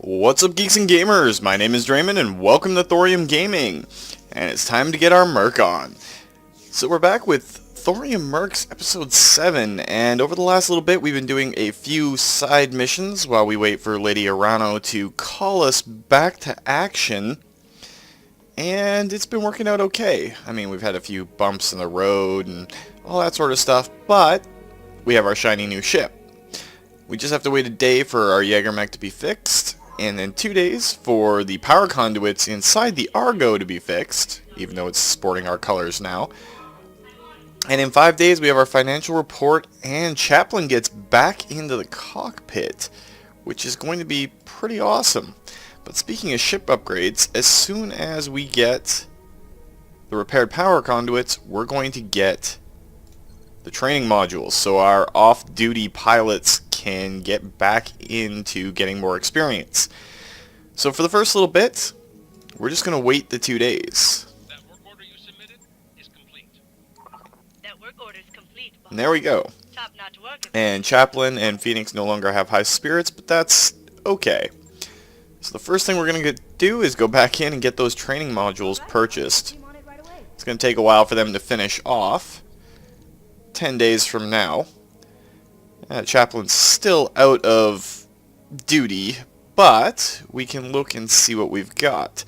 What's up, geeks and gamers? My name is Draymond and welcome to Thorium Gaming. And it's time to get our Merc on. So we're back with Thorium Mercs episode 7, and over the last little bit we've been doing a few side missions while we wait for Lady Arano to call us back to action. And it's been working out okay. I mean, we've had a few bumps in the road and all that sort of stuff, but we have our shiny new ship. We just have to wait a day for our Jägermech to be fixed, and then 2 days for the power conduits inside the Argo to be fixed, even though it's sporting our colors now. And in 5 days we have our financial report, and Chaplain gets back into the cockpit, which is going to be pretty awesome. But speaking of ship upgrades, as soon as we get the repaired power conduits, we're going to get the training modules, so our off-duty pilots can get back into getting more experience. So for the first little bit, we're just going to wait the 2 days. That work order you submitted is complete. That work order is complete. And there we go. Top-notch work. And Chaplain and Phoenix no longer have high spirits, but that's okay. So the first thing we're going to do is go back in and get those training modules purchased. It's going to take a while for them to finish off. 10 days from now. Chaplain's still out of duty, but we can look and see what we've got.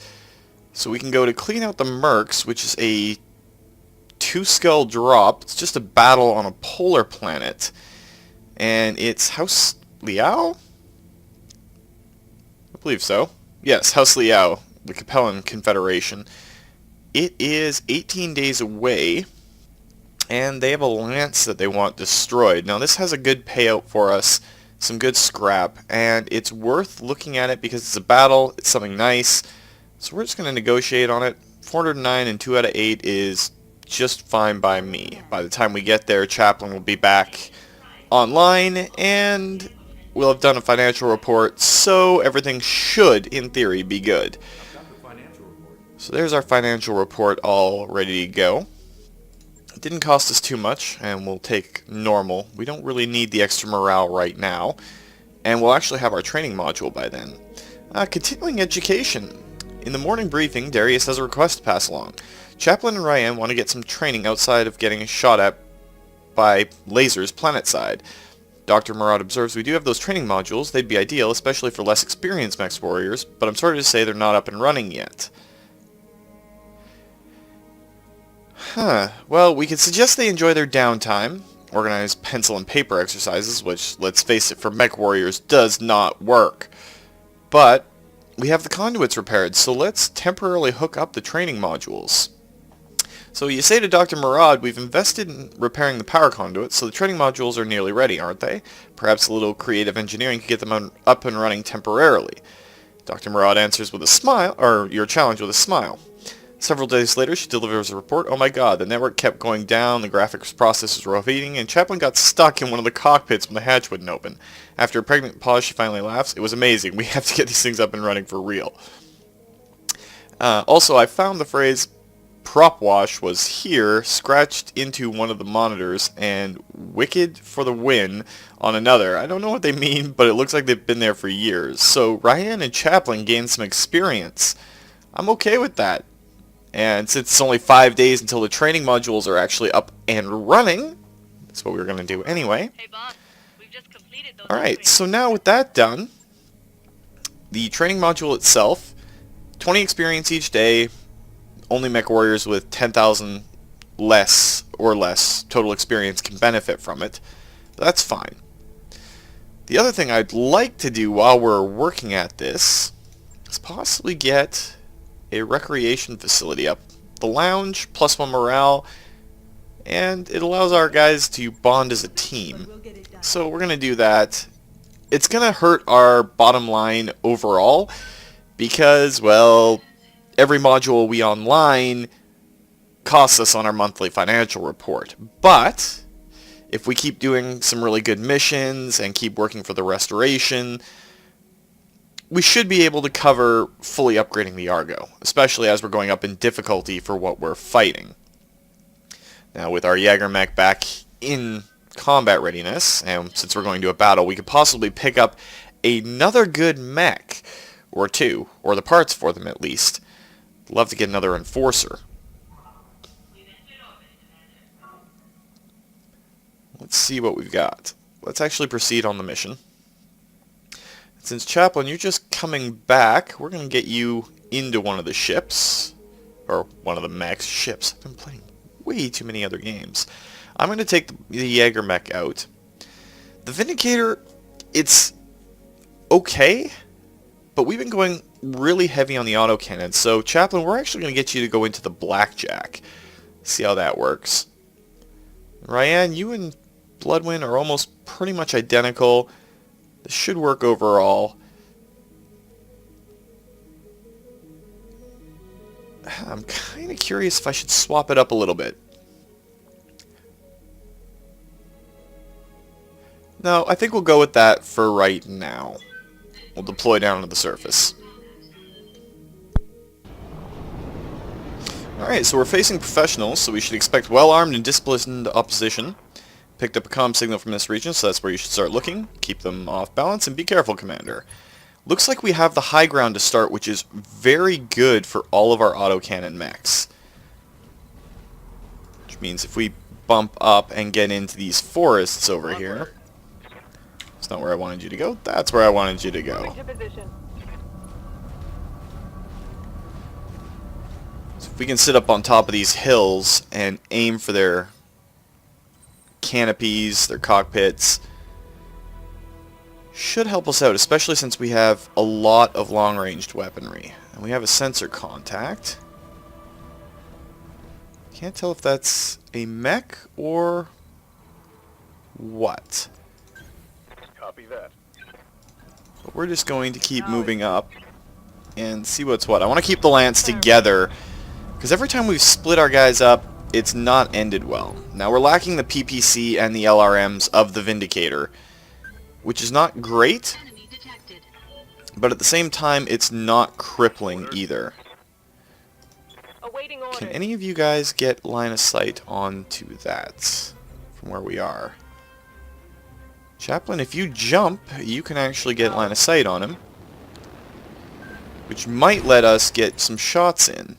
So we can go to clean out the Mercs, which is a 2-skull drop. It's just a battle on a polar planet. And it's House Liao? I believe so. Yes, House Liao, the Capellan Confederation. It is 18 days away, and they have a lance that they want destroyed. Now this has a good payout for us, some good scrap, and it's worth looking at it because it's a battle, it's something nice. So we're just going to negotiate on it. 409 and 2 out of 8 is just fine by me. By the time we get there, Chaplain will be back online, and we'll have done a financial report, so everything should, in theory, be good. So there's our financial report all ready to go. It didn't cost us too much, and we'll take normal. We don't really need the extra morale right now, and we'll actually have our training module by then. Continuing education. In the morning briefing, Darius has a request to pass along. Chaplain and Ryan want to get some training outside of getting shot at by lasers planetside. Dr. Murad observes we do have those training modules. They'd be ideal, especially for less experienced mech warriors, but I'm sorry to say they're not up and running yet. Well, we could suggest they enjoy their downtime, organize pencil and paper exercises, which, let's face it, for mech warriors does not work. But we have the conduits repaired, so let's temporarily hook up the training modules. So you say to Dr. Murad, we've invested in repairing the power conduits, so the training modules are nearly ready, aren't they? Perhaps a little creative engineering could get them up and running temporarily. Dr. Murad answers with a smile, or your challenge with a smile. Several days later, she delivers a report. Oh my god, the network kept going down, the graphics processors were overheating, and Chaplain got stuck in one of the cockpits when the hatch wouldn't open. After a pregnant pause, she finally laughs. It was amazing. We have to get these things up and running for real. Also, I found the phrase prop wash was here, scratched into one of the monitors, and wicked for the win on another. I don't know what they mean, but it looks like they've been there for years. So Ryan and Chaplain gained some experience. I'm okay with that. And since it's only 5 days until the training modules are actually up and running, that's what we were going to do anyway. Hey, boss, we've just completed those. Alright, so now with that done, the training module itself, 20 experience each day, only mech warriors with 10,000 less total experience can benefit from it. That's fine. The other thing I'd like to do while we're working at this is possibly get a recreation facility up. The lounge, +1 morale, and it allows our guys to bond as a team. So we're going to do that. It's going to hurt our bottom line overall because, well, every module we online costs us on our monthly financial report. But if we keep doing some really good missions and keep working for the restoration, we should be able to cover fully upgrading the Argo, especially as we're going up in difficulty for what we're fighting. Now with our Jägermech back in combat readiness, and since we're going to a battle, we could possibly pick up another good mech, or two, or the parts for them at least. Love to get another enforcer. Let's see what we've got. Let's actually proceed on the mission. Since Chaplain, you're just coming back, we're going to get you into one of the ships. Or one of the mechs. Ships. I've been playing way too many other games. I'm going to take the Jaeger mech out. The Vindicator, it's okay, but we've been going really heavy on the autocannon. So, Chaplain, we're actually going to get you to go into the Blackjack. See how that works. Ryan, you and Bloodwind are almost pretty much identical. This should work overall. I'm kind of curious if I should swap it up a little bit. No, I think we'll go with that for right now. We'll deploy down to the surface. Alright, so we're facing professionals, so we should expect well-armed and disciplined opposition. Picked up a comm signal from this region, so that's where you should start looking. Keep them off balance, and be careful, Commander. Looks like we have the high ground to start, which is very good for all of our autocannon mechs. Which means if we bump up and get into these forests over here... It's not where I wanted you to go. That's where I wanted you to go. So if we can sit up on top of these hills and aim for their canopies, their cockpits, should help us out, especially since we have a lot of long-ranged weaponry. And we have a sensor contact. Can't tell if that's a mech or what. Copy that. But we're just going to keep moving up and see what's what. I want to keep the Lance together, because every time we've split our guys up, it's not ended well. Now we're lacking the PPC and the LRMs of the Vindicator, which is not great, but at the same time it's not crippling either. Can any of you guys get line of sight onto that from where we are? Chaplain, if you jump, you can actually get line of sight on him, which might let us get some shots in.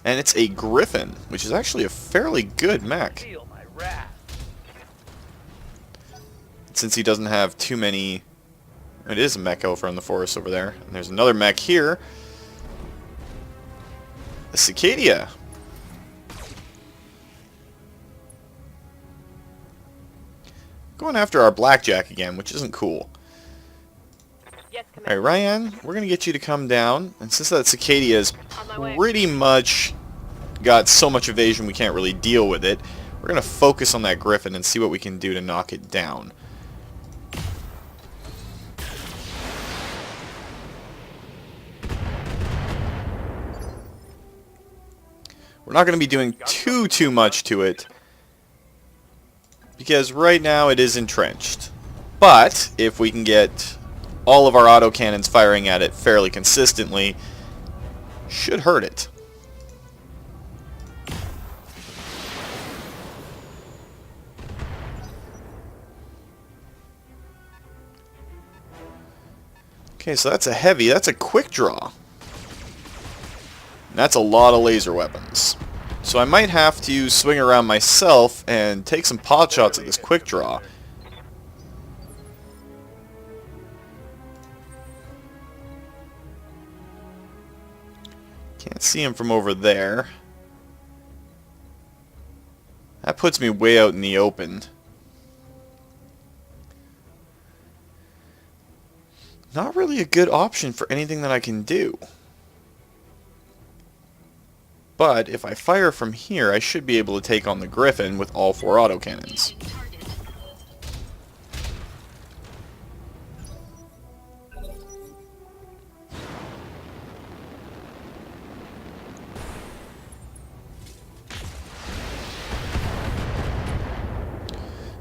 And it's a Griffin, which is actually a fairly good mech. Since he doesn't have too many... It is a mech over in the forest over there. And there's another mech here. A Cicadia. Going after our Blackjack again, which isn't cool. Alright, Ryan, we're going to get you to come down. And since that Cicadia is pretty much got so much evasion we can't really deal with it, we're going to focus on that Griffin and see what we can do to knock it down. We're not going to be doing too much to it, because right now it is entrenched. But if we can get all of our autocannons firing at it fairly consistently, should hurt it. Okay, so that's a heavy, that's a quick draw. And that's a lot of laser weapons. So I might have to swing around myself and take some pot shots at this quick draw. Can't see him from over there. That puts me way out in the open. Not really a good option for anything that I can do. But if I fire from here, I should be able to take on the Griffin with all 4 autocannons.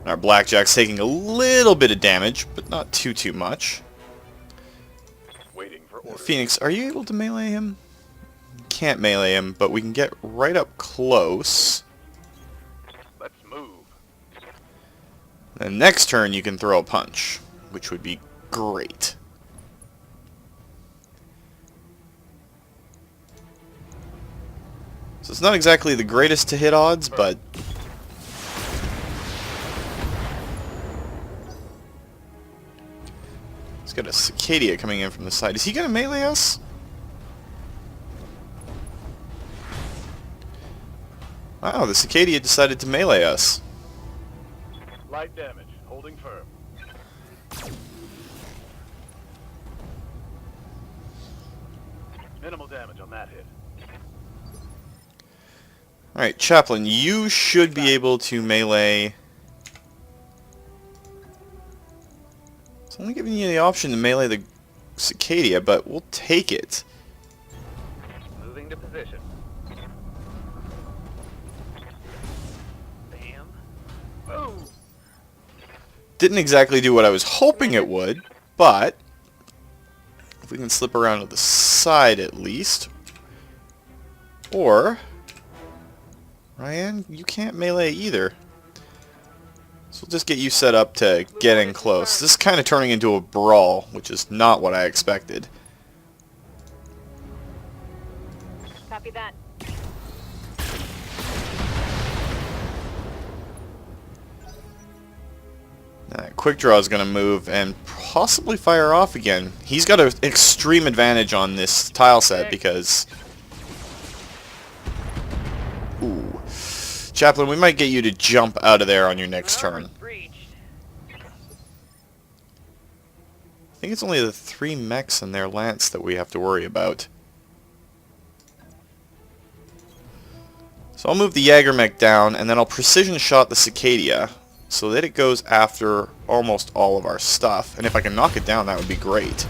Our Blackjack's taking a little bit of damage, but not too much. Waiting for orders. Phoenix, are you able to melee him? Can't melee him, but we can get right up close. Let's move. And next turn you can throw a punch, which would be great. So it's not exactly the greatest to hit odds, but he's got a Cicadia coming in from the side. Is he going to melee us? Wow, the Cicadia decided to melee us. Light damage. Holding firm. Minimal damage on that hit. Alright, Chaplain, you should be able to melee. It's only giving you the option to melee the Cicadia, but we'll take it. Moving to position. Bam. Boom. Didn't exactly do what I was hoping it would, but if we can slip around to the side at least. Or Ryan, you can't melee either. So we'll just get you set up to get in close. This is kind of turning into a brawl, which is not what I expected. Copy that. Quick Draw is going to move and possibly fire off again. He's got an extreme advantage on this tile set because... Ooh. Chaplain, we might get you to jump out of there on your next turn. I think it's only the 3 mechs and their lance that we have to worry about. So I'll move the Jaeger mech down, and then I'll precision shot the Cicadia so that it goes after almost all of our stuff. And if I can knock it down, that would be great.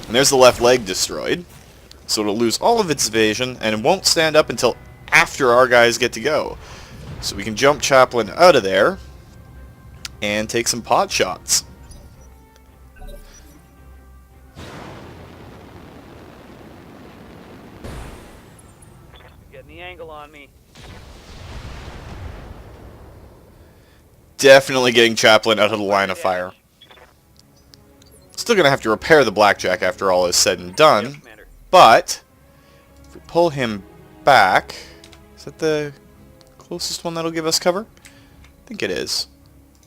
And there's the left leg destroyed. So it'll lose all of its evasion, and it won't stand up until after our guys get to go. So we can jump Chaplain out of there and take some pot shots. Getting the angle on me. Definitely getting Chaplain out of the line of fire. Still going to have to repair the Blackjack after all is said and done. But if we pull him back... Is that the closest one that'll give us cover? I think it is.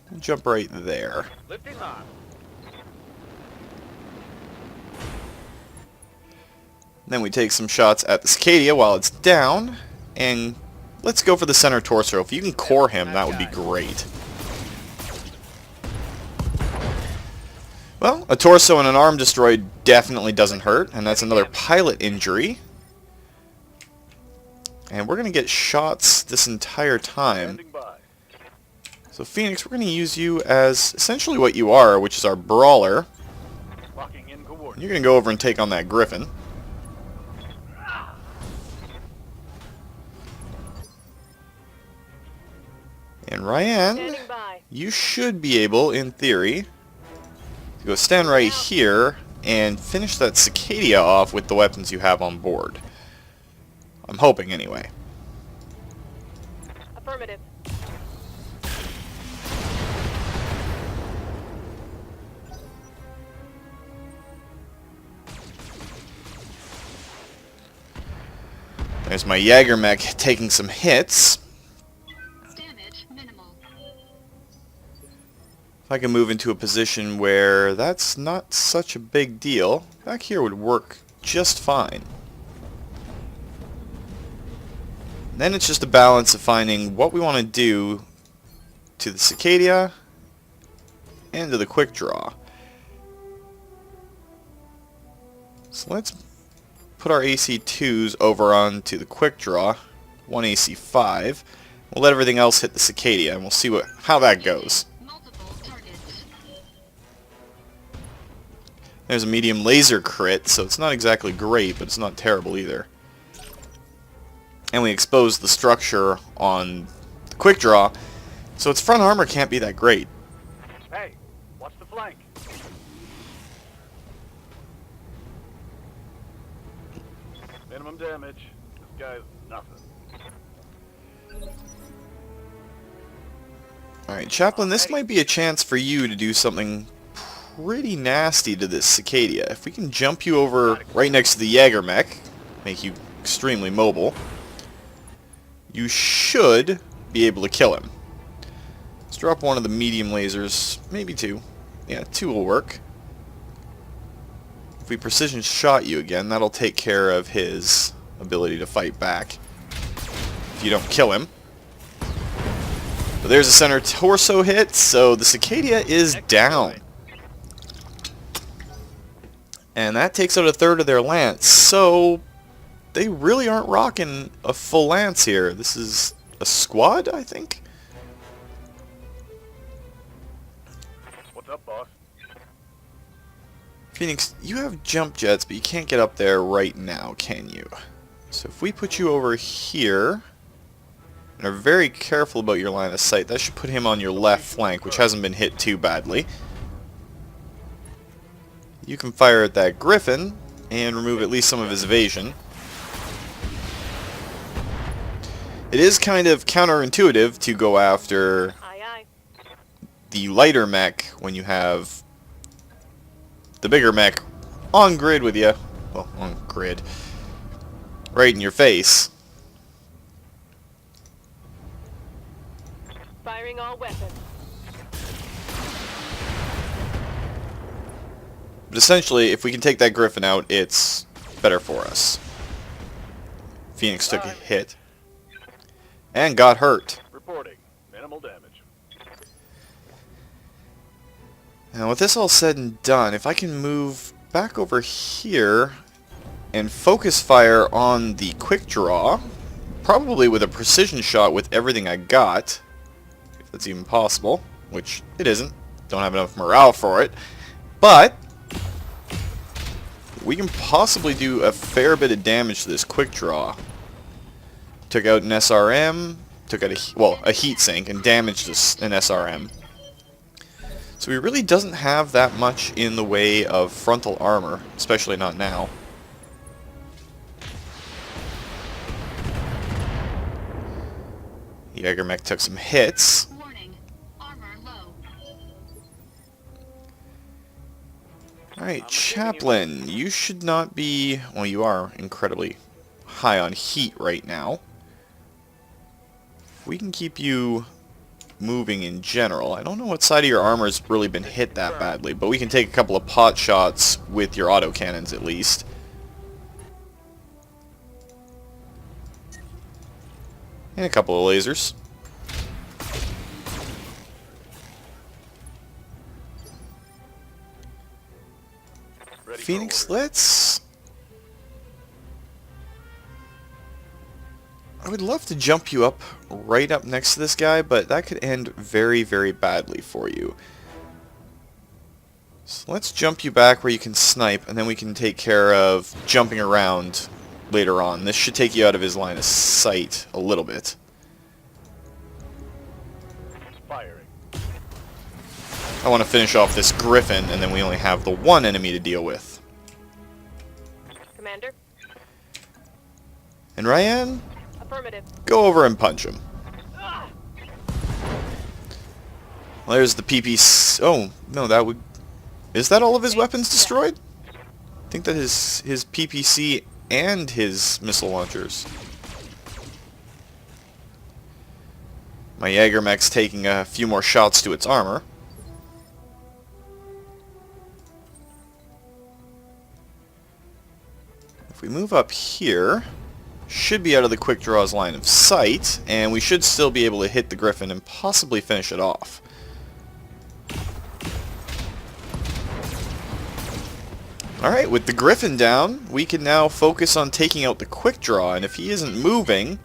We'll jump right there. Lifting on. Then we take some shots at the Cicadia while it's down. And let's go for the center torso. If you can core him, that would be great. Well, a torso and an arm destroyed definitely doesn't hurt. And that's another pilot injury. And we're going to get shots this entire time. So Phoenix, we're going to use you as essentially what you are, which is our brawler. You're going to go over and take on that Griffin. And Ryan, you should be able, in theory, to go stand right here and finish that Cicadia off with the weapons you have on board. I'm hoping, anyway. Affirmative. There's my Jaeger mech taking some hits. Damage minimal. If I can move into a position where that's not such a big deal, back here would work just fine. Then it's just a balance of finding what we want to do to the Cicadia and to the Quick Draw. So let's put our AC2s over onto the Quick Draw, one AC5. We'll let everything else hit the Cicadia, and we'll see how that goes. There's a medium laser crit, so it's not exactly great, but it's not terrible either. And we expose the structure on the Quick Draw, so its front armor can't be that great. Hey, watch the flank. Minimum damage. This guy's nothing. Alright, Chaplain, this might be a chance for you to do something pretty nasty to this Cicada. If we can jump you over right next to the Jaeger mech, make you extremely mobile, you should be able to kill him. Let's drop one of the medium lasers, maybe two. Yeah, two will work. If we precision shot you again, that'll take care of his ability to fight back if you don't kill him. But there's a center torso hit, so the Cicada is down. And that takes out a third of their lance, so they really aren't rocking a full lance here. This is a squad, I think? What's up, boss? Phoenix, you have jump jets, but you can't get up there right now, can you? So if we put you over here, and are very careful about your line of sight, that should put him on your left flank, which hasn't been hit too badly. You can fire at that Griffin, and remove at least some of his evasion. It is kind of counterintuitive to go after the lighter mech when you have the bigger mech on grid with you. Well, on grid. Right in your face. Firing all weapons. But essentially, if we can take that Griffin out, it's better for us. Phoenix took a hit. And got hurt. Reporting. Minimal damage. Now with this all said and done, if I can move back over here and focus fire on the quick draw, probably with a precision shot with everything I got, if that's even possible, which it isn't. Don't have enough morale for it. But we can possibly do a fair bit of damage to this quick draw. Took out an SRM, took out a heat sink, and damaged an SRM. So he really doesn't have that much in the way of frontal armor, especially not now. Jaegermech took some hits. Warning. Armor low. Alright, Chaplain, you should not be... Well, you are incredibly high on heat right now. We can keep you moving in general. I don't know what side of your armor has really been hit that badly, but we can take a couple of pot shots with your autocannons at least. And a couple of lasers. Phoenix, let's... I would love to jump you up right up next to this guy, but that could end very, very badly for you. So let's jump you back where you can snipe, and then we can take care of jumping around later on. This should take you out of his line of sight a little bit. Firing. I want to finish off this Griffin, and then we only have the one enemy to deal with. Commander. And Ryan, Affirmative. go over and punch him. Well, there's the PPC. Oh, no, that would... Is that all of his weapons destroyed? I think that is his PPC and his missile launchers. My Jaegermech's taking a few more shots to its armor. If we move up here, should be out of the quick draw's line of sight, and we should still be able to hit the Griffin and possibly finish it off. Alright, with the Griffin down, we can now focus on taking out the quick draw, and if he isn't moving,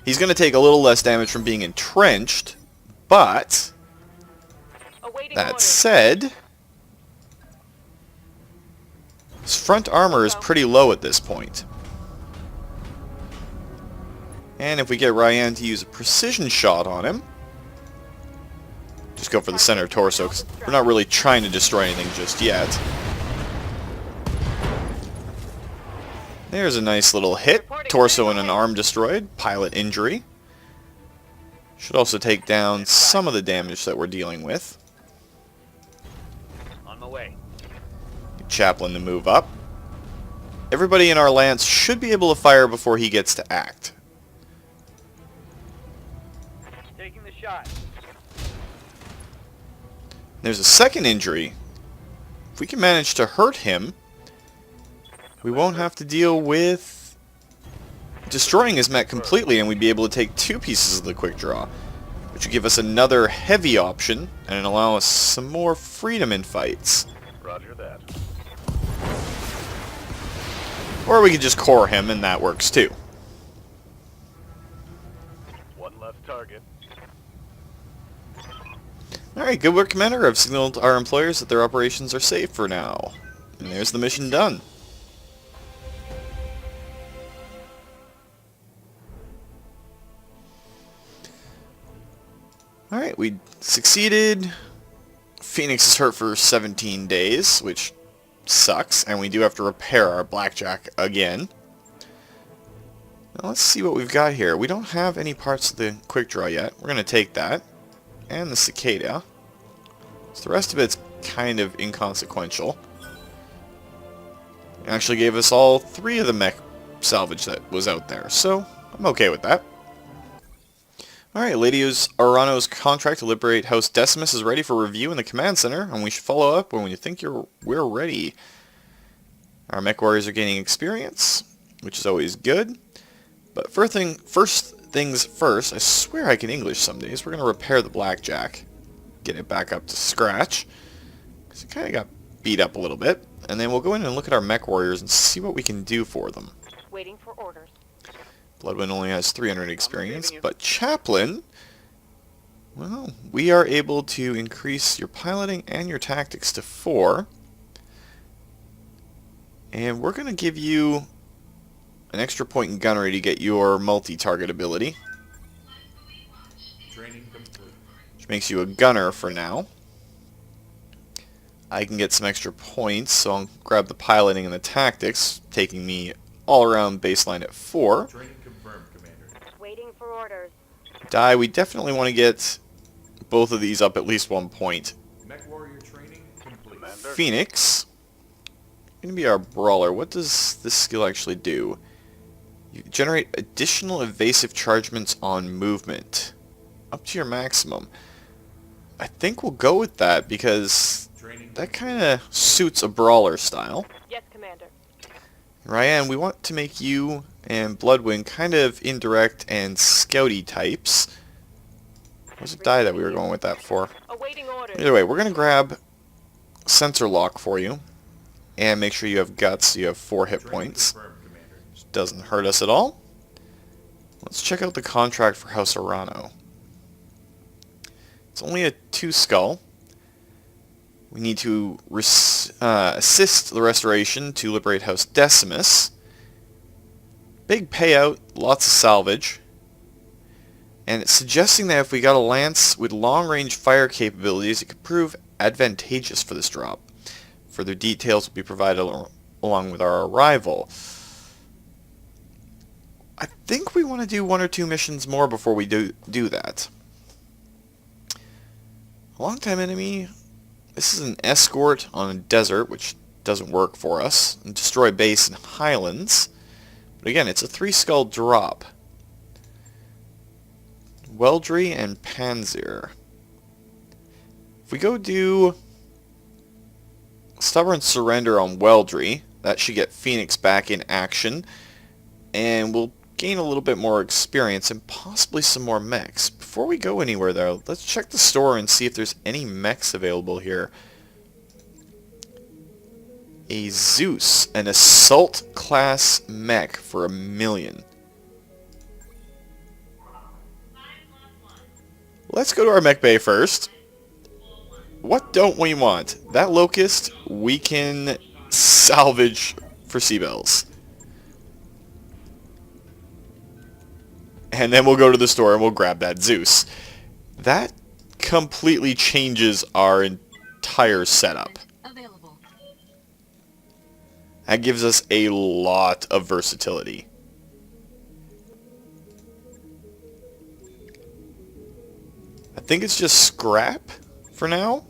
he's going to take a little less damage from being entrenched, but that said, his front armor is pretty low at this point. And if we get Ryan to use a precision shot on him, just go for the center torso, because we're not really trying to destroy anything just yet. There's a nice little hit. Torso and an arm destroyed. Pilot injury. Should also take down some of the damage that we're dealing with. On my way. Chaplain to move up. Everybody in our lance should be able to fire before he gets to act. Taking the shot. There's a second injury. If we can manage to hurt him, we won't have to deal with destroying his mech completely, and we'd be able to take 2 pieces of the quick draw, which would give us another heavy option and allow us some more freedom in fights. Roger that. Or we could just core him, and that works too. One less target. Alright, good work, Commander. I've signaled our employers that their operations are safe for now. And there's the mission done. Alright, we succeeded. Phoenix is hurt for 17 days, which sucks, and we do have to repair our blackjack again. Now let's see what we've got here. We don't have any parts of the quick draw yet. We're going to take that. And the cicada. So the rest of it's kind of inconsequential. It actually gave us all 3 of the mech salvage that was out there, so I'm okay with that. Alright, Lady Arano's contract to liberate House Decimus is ready for review in the command center, and we should follow up when you think we're ready. Our mech warriors are gaining experience, which is always good. But first things first, I swear I can English some days. We're going to repair the blackjack, get it back up to scratch, because it kind of got beat up a little bit. And then we'll go in and look at our mech warriors and see what we can do for them. Waiting for orders. Bloodwind only has 300 experience, but Chaplain, well, we are able to increase your piloting and your tactics to 4. And we're going to give you an extra point in gunnery to get your multi-target ability. Training complete. Which makes you a gunner for now. I can get some extra points, so I'll grab the piloting and the tactics, taking me all around baseline at 4. Training confirmed, Commander. Waiting for orders. Die, we definitely want to get both of these up at least 1 point. Mech warrior training complete. Commander. Phoenix, going to be our brawler. What does this skill actually do? You generate additional evasive chargements on movement, up to your maximum. I think we'll go with that because that kind of suits a brawler style. Yes, Commander. Ryan, we want to make you and Bloodwind kind of indirect and scouty types. What was the die that we were going with that for? Awaiting orders. Either way, we're going to grab sensor lock for you and make sure you have guts so you have 4 hit points. Confirmed, Commander. Which doesn't hurt us at all. Let's check out the contract for House Arano. It's only a 2 skull. We need to assist the restoration to liberate House Decimus. Big payout, lots of salvage. And it's suggesting that if we got a lance with long-range fire capabilities, it could prove advantageous for this drop. Further details will be provided along with our arrival. I think we want to do 1 or 2 missions more before we do that. A long-time enemy. This is an escort on a desert, which doesn't work for us. And destroy base in Highlands. But again, it's a 3 skull drop. Weldry and Panzer. If we go do Stubborn Surrender on Weldry, that should get Phoenix back in action. And we'll gain a little bit more experience and possibly some more mechs. Before we go anywhere though, let's check the store and see if there's any mechs available here. A Zeus, an assault class mech for 1 million. Let's go to our mech bay first. What don't we want? That Locust we can salvage for Seabells. And then we'll go to the store and we'll grab that Zeus. That completely changes our entire setup. Available. That gives us a lot of versatility. I think it's just scrap for now.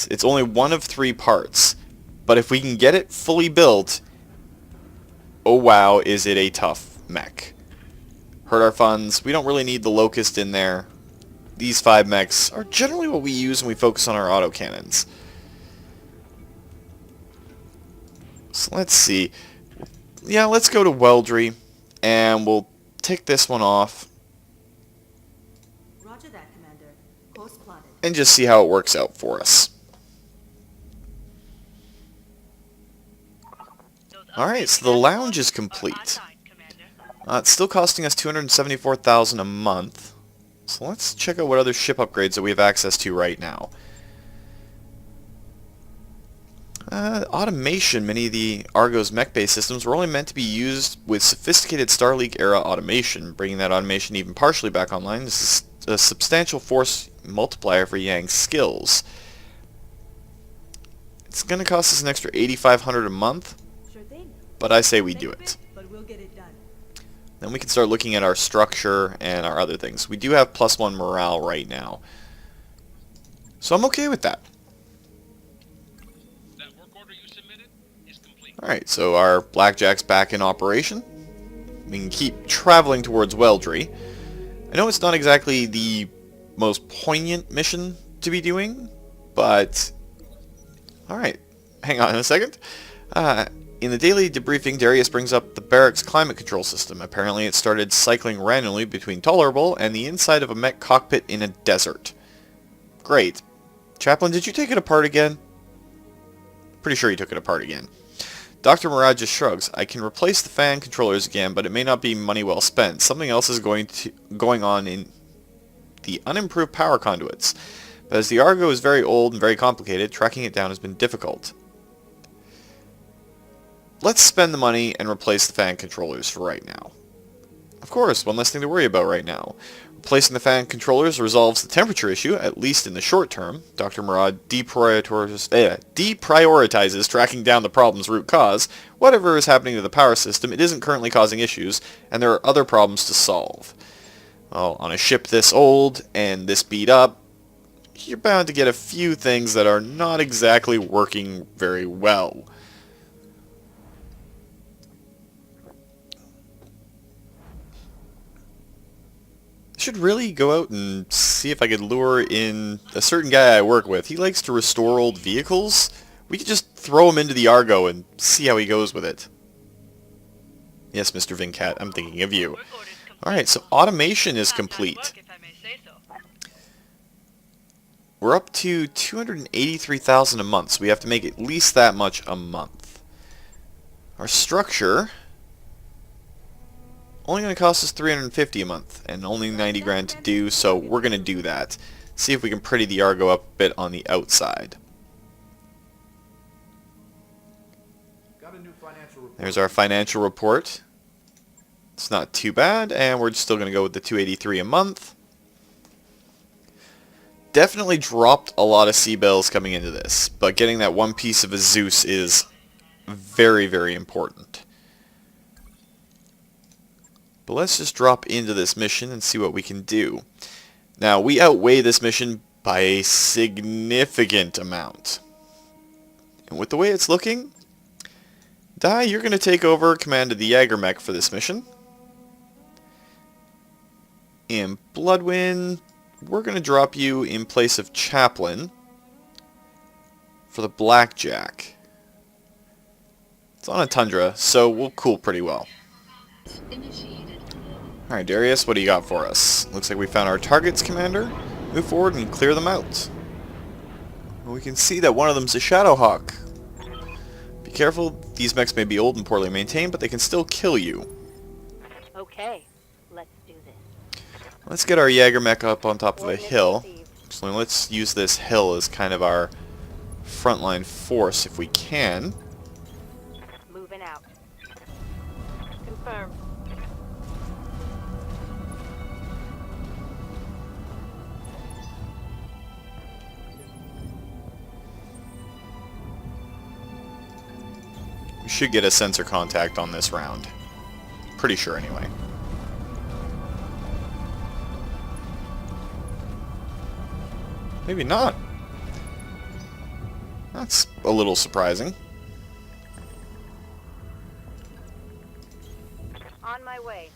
It's only one of 3 parts, but if we can get it fully built, oh wow, is it a tough mech. Hurt our funds. We don't really need the Locust in there. These 5 mechs are generally what we use when we focus on our autocannons. So let's see. Yeah, let's go to Weldry, and we'll take this one off, Roger that, Commander. Course plotted. and just see how it works out for us. Alright, so the lounge is complete. It's still costing us $274,000 a month. So let's check out what other ship upgrades that we have access to right now. Automation. Many of the Argo's mech-based systems were only meant to be used with sophisticated Starleague-era automation. Bringing that automation even partially back online is a substantial force multiplier for Yang's skills. It's going to cost us an extra $8,500 a month, Sure thing. but I say we do it. But we'll get it done. Then we can start looking at our structure and our other things. We do have +1 morale right now, so I'm okay with that. That work order you submitted is complete. Alright, so our Blackjack's back in operation. We can keep traveling towards Weldry. I know it's not exactly the most poignant mission to be doing, but... Alright, hang on a second. In the daily debriefing, Darius brings up the barracks climate control system. Apparently it started cycling randomly between tolerable and the inside of a mech cockpit in a desert. Great. Chaplain, did you take it apart again? Pretty sure you took it apart again. Dr. Murad just shrugs. I can replace the fan controllers again, but it may not be money well spent. Something else is going on in the unimproved power conduits. But as the Argo is very old and very complicated, tracking it down has been difficult. Let's spend the money and replace the fan controllers for right now. Of course, one less thing to worry about right now. Replacing the fan controllers resolves the temperature issue, at least in the short term. Dr. Murad deprioritizes tracking down the problem's root cause. Whatever is happening to the power system, it isn't currently causing issues, and there are other problems to solve. Well, on a ship this old and this beat up, you're bound to get a few things that are not exactly working very well. Should really go out and see if I could lure in a certain guy I work with. He likes to restore old vehicles. We could just throw him into the Argo and see how he goes with it. Yes, Mr. Vincat, I'm thinking of you. Alright, so automation is complete. We're up to $283,000 a month, so we have to make at least that much a month. Our structure... only going to cost us $350 a month, and only 90 grand to do, so we're going to do that. See if we can pretty the Argo up a bit on the outside. Got a new financial report. There's our financial report. It's not too bad, and we're still going to go with the $283 a month. Definitely dropped a lot of sea bells coming into this, but getting that one piece of a Zeus is very, very important. But let's just drop into this mission and see what we can do. Now, we outweigh this mission by a significant amount. And with the way it's looking, Dai, you're going to take over command of the Jaeger mech for this mission. And Bloodwind, we're going to drop you in place of Chaplain for the Blackjack. It's on a Tundra, so we'll cool pretty well. Alright, Darius, what do you got for us? Looks like we found our targets, Commander. Move forward and clear them out. We can see that one of them's a Shadowhawk. Be careful, these mechs may be old and poorly maintained, but they can still kill you. Okay, let's do this. Let's get our Jaeger mech up on top of a Coordinates hill. received. So let's use this hill as kind of our frontline force if we can. Moving out. Confirmed. We should get a sensor contact on this round. Pretty sure anyway. Maybe not. That's a little surprising. On my way.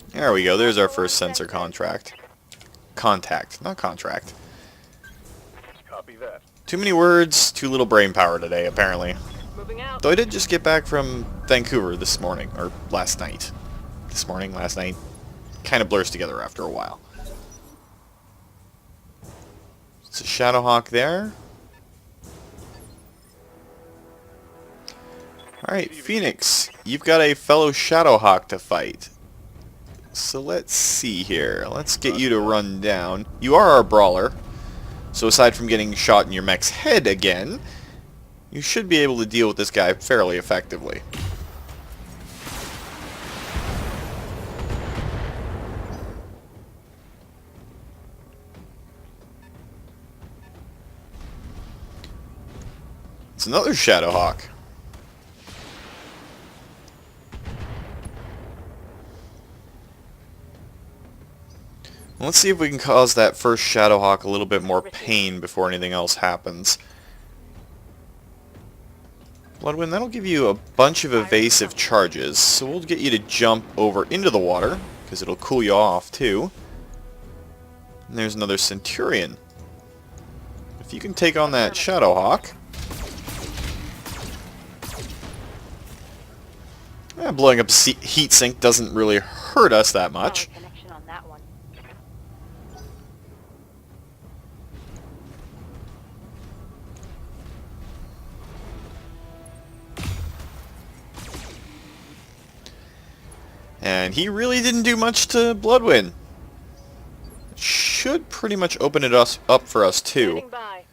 There we go. There's our first sensor contract. Contact, not contract. Copy that. Too many words, too little brain power today, apparently. Moving out. Though I did just get back from Vancouver this morning, or last night. This morning, last night. Kind of blurs together after a while. It's a Shadowhawk there. Alright, Phoenix, you've got a fellow Shadowhawk to fight. So let's see here. Let's get you to run down. You are our brawler. So aside from getting shot in your mech's head again, you should be able to deal with this guy fairly effectively. It's another Shadowhawk. Let's see if we can cause that first Shadowhawk a little bit more pain before anything else happens. Bloodwind, that'll give you a bunch of evasive charges, so we'll get you to jump over into the water, because it'll cool you off too. And there's another Centurion. If you can take on that Shadowhawk... blowing up a heat sink doesn't really hurt us that much. Solid connection on that one. And he really didn't do much to Bloodwind. Should pretty much open it up for us too. Standing by.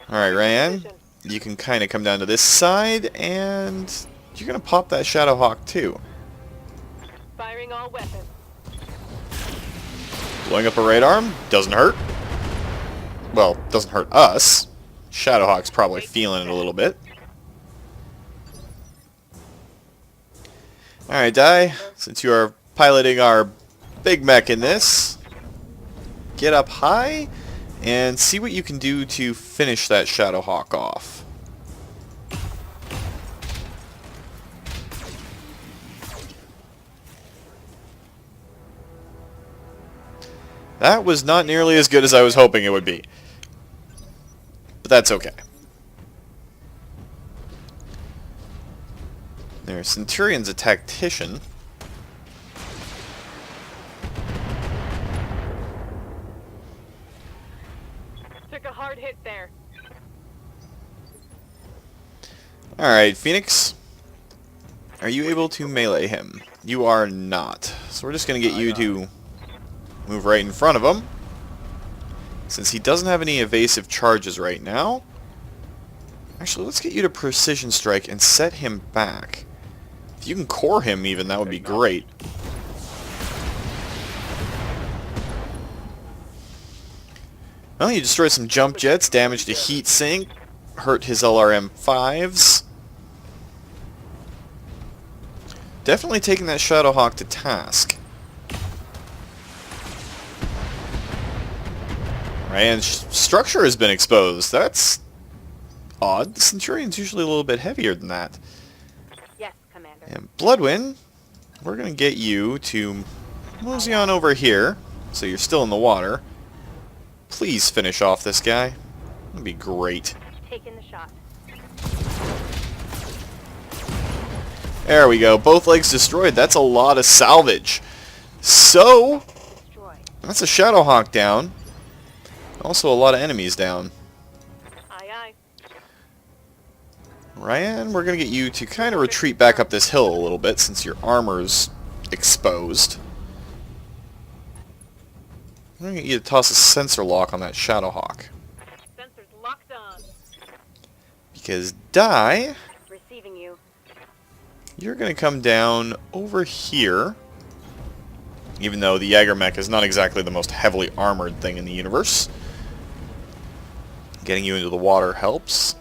Alright, Ryan, you can kind of come down to this side, and you're going to pop that Shadowhawk too. Firing all weapons. Blowing up a right arm doesn't hurt. Well, doesn't hurt us. Shadowhawk's probably feeling it a little bit. Alright, Dai, since you are piloting our big mech in this, get up high and see what you can do to finish that Shadowhawk off. That was not nearly as good as I was hoping it would be. But that's okay. There, Centurion's a tactician. Took a hard hit there. Alright, Phoenix. Are you able to melee him? You are not. So we're just going to get you to move right in front of him. Since he doesn't have any evasive charges right now. Actually, let's get you to precision strike and set him back. If you can core him even, that would be great. Well, you destroyed some jump jets, damaged a heat sink, hurt his LRM-5s. Definitely taking that Shadowhawk to task. Right, and structure has been exposed. That's odd. The Centurion's usually a little bit heavier than that. Yes, Commander. And Bloodwind, we're going to get you to mosey on over here, so you're still in the water. Please finish off this guy. That'd be great. Taking the shot. There we go. Both legs destroyed. That's a lot of salvage. So, Destroy. that's a Shadowhawk down. Also a lot of enemies down. Aye, aye. Ryan, we're going to get you to kind of retreat back up this hill a little bit since your armor's exposed. I'm going to get you to toss a sensor lock on that Shadowhawk. Sensors locked on. Because Dai, Receiving you. you're going to come down over here. Even though the Jaeger mech is not exactly the most heavily armored thing in the universe. Getting you into the water helps.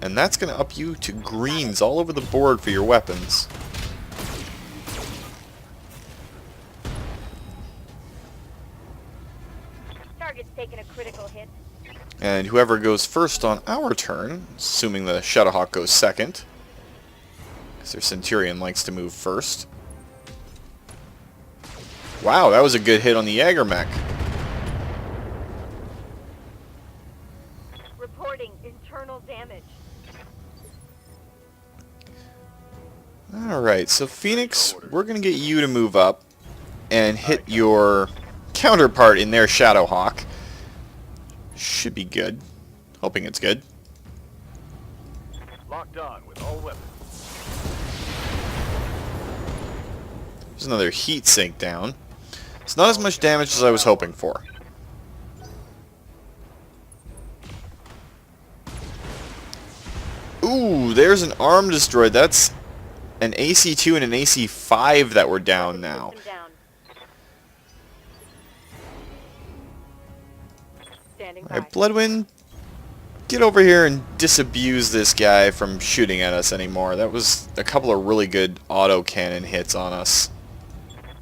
And that's going to up you to greens all over the board for your weapons. Target's taking a critical And whoever goes first on our turn, assuming the Shadowhawk goes second, because their Centurion likes to move first. Wow, that was a good hit on the Jäger mech. Reporting internal damage. Alright, so Phoenix, we're going to get you to move up and hit your counterpart in their Shadowhawk. Should be good. Hoping it's good. Locked on with all weapons. There's another heat sink down. It's not as much damage as I was hoping for. Ooh, there's an arm destroyed. That's an AC2 and an AC5 that were down now. System down. Standing by. Alright, Bloodwind, get over here and disabuse this guy from shooting at us anymore. That was a couple of really good autocannon hits on us.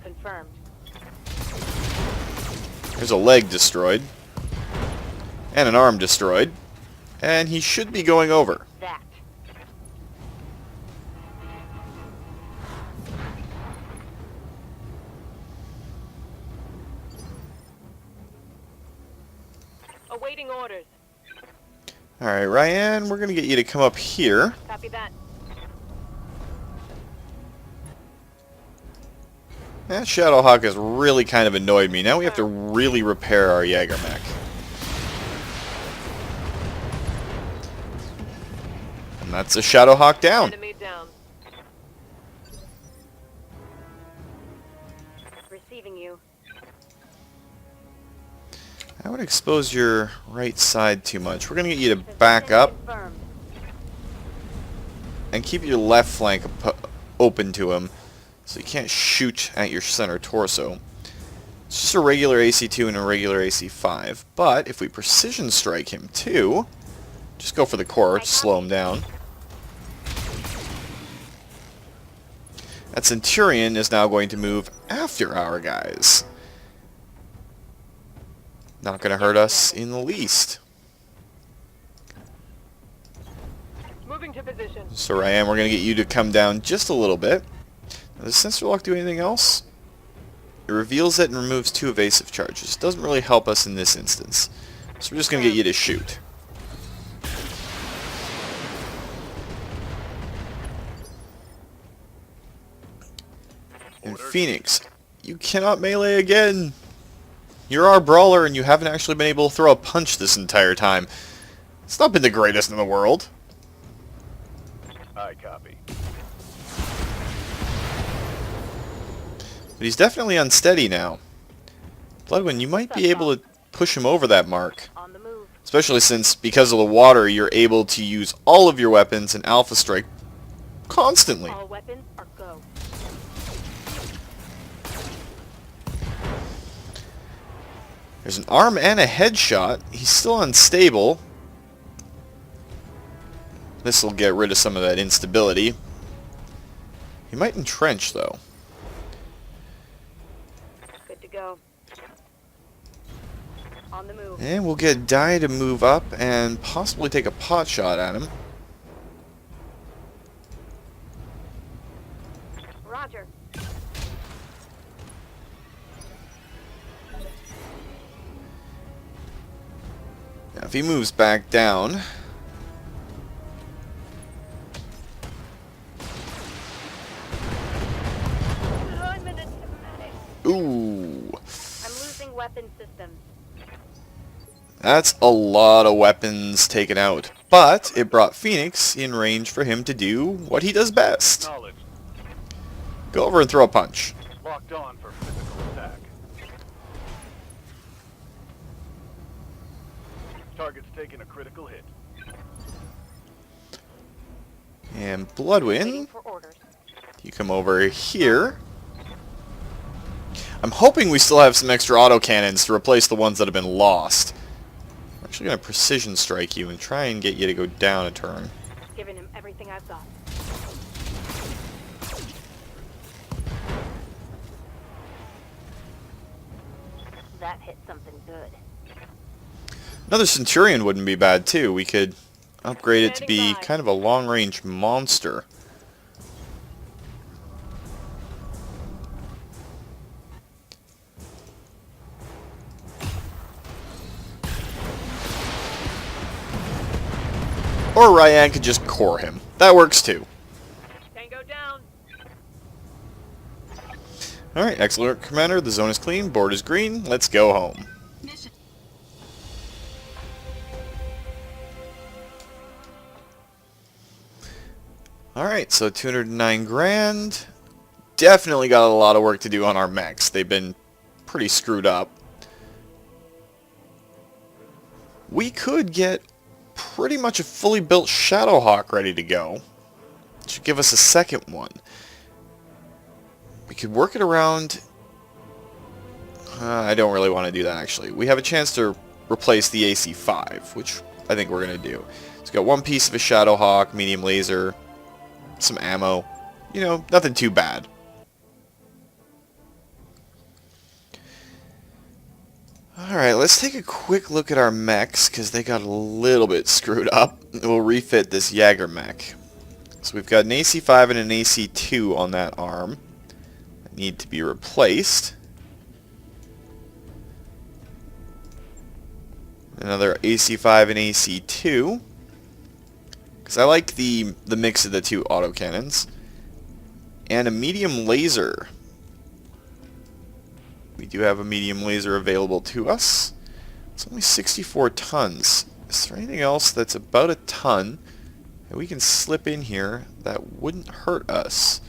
Confirmed. There's a leg destroyed. And an arm destroyed. And he should be going over. That. Awaiting orders. Alright, Ryan, we're going to get you to come up here. Copy that. That Shadowhawk has really kind of annoyed me. Now we have to really repair our Jäger mech. And that's a Shadowhawk down. Enemy down. Receiving you. I would expose your right side too much. We're going to get you to back up Confirmed. and keep your left flank open to him so you can't shoot at your center torso. It's just a regular AC2 and a regular AC5, but if we precision strike him too, just go for the core to slow him down. That Centurion is now going to move after our guys. Not going to hurt us in the least. Moving to position. So Ryan, we're going to get you to come down just a little bit. Now, does Sensor Lock do anything else? It reveals it and removes 2 evasive charges. Doesn't really help us in this instance. So we're just going to get you to shoot. And Phoenix, you cannot melee again. You're our brawler and you haven't actually been able to throw a punch this entire time. It's not been the greatest in the world. I copy. But he's definitely unsteady now. Bloodwind, you might be able to push him over that mark. On the move. Especially since, because of the water, you're able to use all of your weapons and Alpha Strike constantly. All weapons are go. There's an arm and a headshot. He's still unstable. This will get rid of some of that instability. He might entrench, though. Good to go. On the move. And we'll get Dai to move up and possibly take a pot shot at him. Roger. Now, if he moves back down... Deployment and schematic. Ooh. I'm losing weapon systems. That's a lot of weapons taken out. But it brought Phoenix in range for him to do what he does best. Knowledge. Go over and throw a punch. Locked on for physical attack. Target's taking a critical hit. And Waiting Bloodwind, for orders. you come over here. I'm hoping we still have some extra autocannons to replace the ones that have been lost. I'm actually going to precision strike you and try and get you to go down a turn. Giving him everything I've got. That hit something good. Another Centurion wouldn't be bad too. We could upgrade it to be Standing by. kind of a long-range monster. Or Ryan could just core him. That works too. Tango down. Alright, excellent, Commander. The zone is clean, board is green. Let's go home. Alright, so 209 grand. Definitely got a lot of work to do on our mechs. They've been pretty screwed up. We could get pretty much a fully built Shadowhawk ready to go. Should give us a second one. We could work it around... I don't really want to do that actually. We have a chance to replace the AC-5, which I think we're going to do. So we've got one piece of a Shadowhawk, medium laser, some ammo. You know, nothing too bad. Alright, let's take a quick look at our mechs, because they got a little bit screwed up. We'll refit this Jaeger mech. So we've got an AC-5 and an AC-2 on that arm that need to be replaced. Another AC-5 and AC-2. Because I like the mix of the two autocannons. And a medium laser. We do have a medium laser available to us. It's only 64 tons. Is there anything else that's about a ton that we can slip in here that wouldn't hurt us?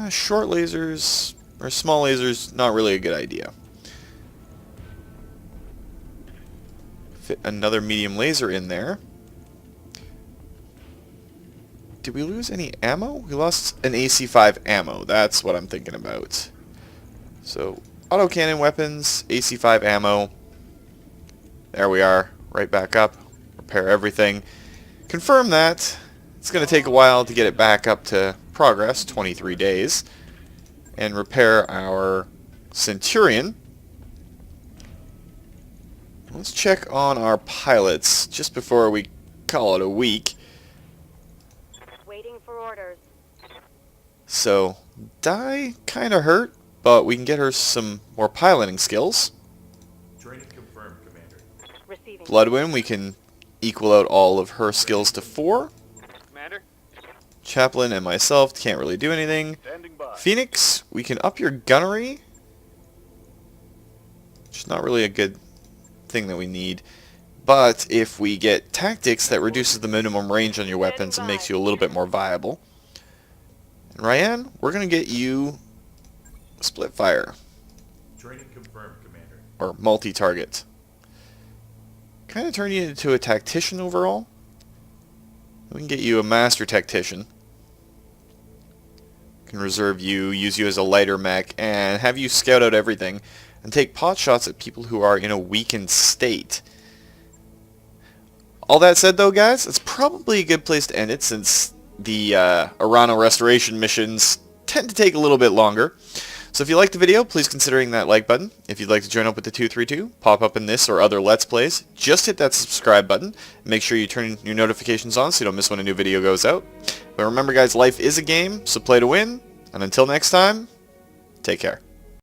Short lasers, or small lasers, not really a good idea. Fit another medium laser in there. Did we lose any ammo? We lost an AC-5 ammo. That's what I'm thinking about. So, autocannon weapons, AC-5 ammo. There we are. Right back up. Repair everything. Confirm that. It's going to take a while to get it back up to progress, 23 days. And repair our Centurion. Let's check on our pilots just before we call it a week. Waiting for orders. So, Di kind of hurt, but we can get her some more piloting skills. Training confirmed, Commander. Receiving. Bloodwind, we can equal out all of her skills to 4. Commander? Chaplain and myself can't really do anything. Standing by. Phoenix, we can up your gunnery. Which is not really a good thing that we need. But if we get tactics, that reduces the minimum range on your weapons and makes you a little bit more viable. And Ryan, we're going to get you split fire. Training confirmed, Commander. Or multi-target. Kind of turn you into a tactician overall. We can get you a master tactician. Can reserve you, use you as a lighter mech, and have you scout out everything and take pot shots at people who are in a weakened state. All that said though, guys, it's probably a good place to end it since the Arano restoration missions tend to take a little bit longer. So if you liked the video, please consider hitting that like button. If you'd like to join up with the 232, pop up in this or other Let's Plays, just hit that subscribe button. Make sure you turn your notifications on so you don't miss when a new video goes out. But remember guys, life is a game, so play to win. And until next time, take care.